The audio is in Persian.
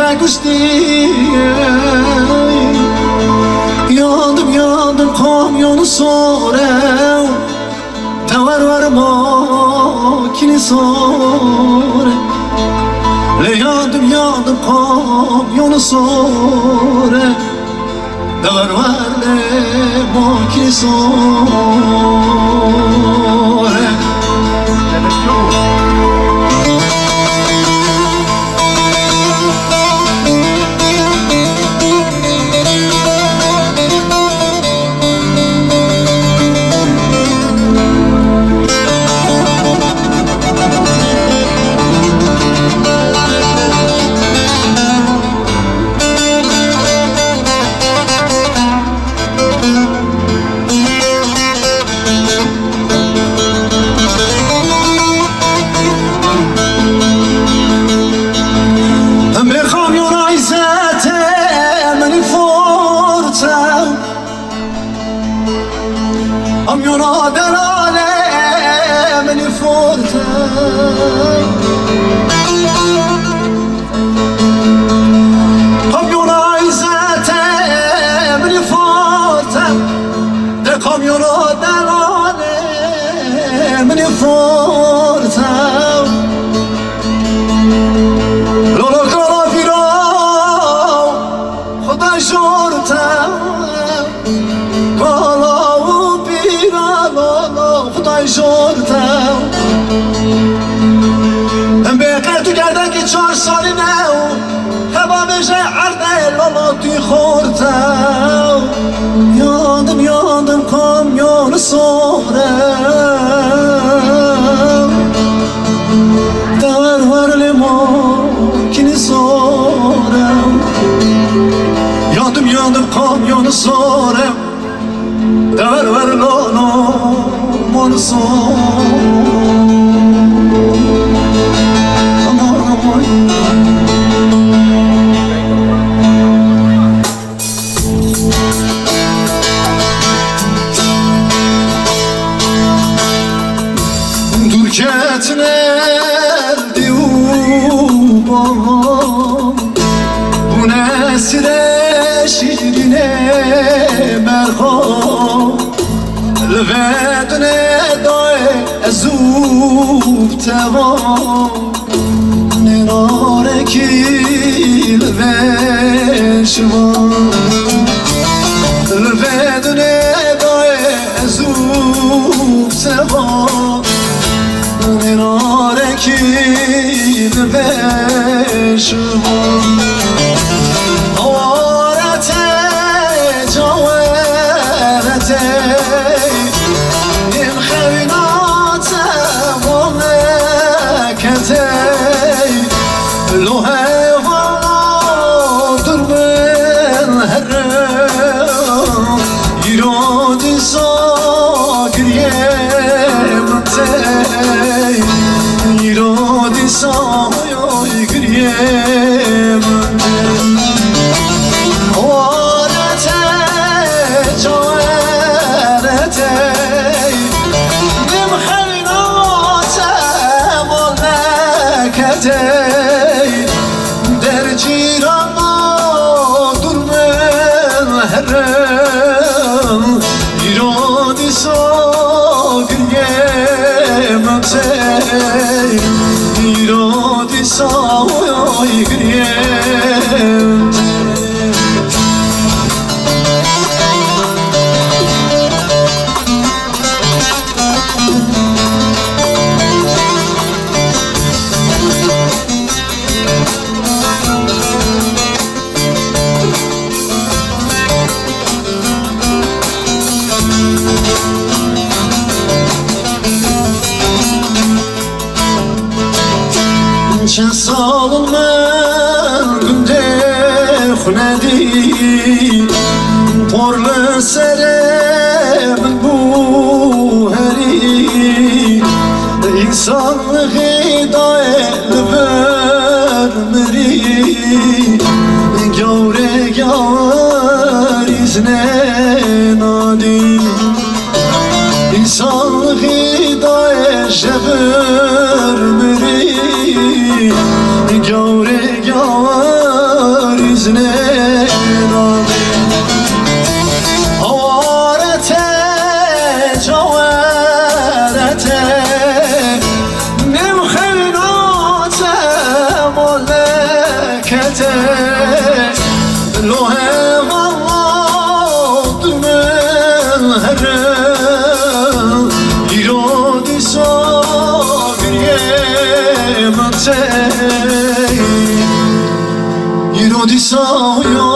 خگوشتی یادم کامیون سوره تور ما کلی سوره یادم کامیون سوره تور ما کلی سوره Amyona delale meni forte Amyona izete meni forte De kamyona delale meni forte Lolo kala vira Khoda jorte خدای شورتم بقیه تو گردن که 4 سالی نه هوا بشه عرده لالا توی خورتم یادم کامیون سورم در لیما کنی سورم یادم کامیون سورم در لالا Durketnerdi babam Bu nesile şirine merham Lvedne dae ezub tevam Nenare kil veşvam Lvedne dae ezub tevam Nenare kil veşvam Avarete caverete لو هوا دربن هرم ایرادی ساگریه منتی ایرادی ساگریه منتی آرته جوانته نمخیناته مالکته ایرادی ساگریه منتی ایرادی ساگریه چند سال من گنده خوندی پرل سر من بوهری انسان غیدای لبر مری گوره گاریزنه نادی انسان غیدای جبر مری گوره گاریزنه هرم ایرادی ساگریه مته ایرادی سایا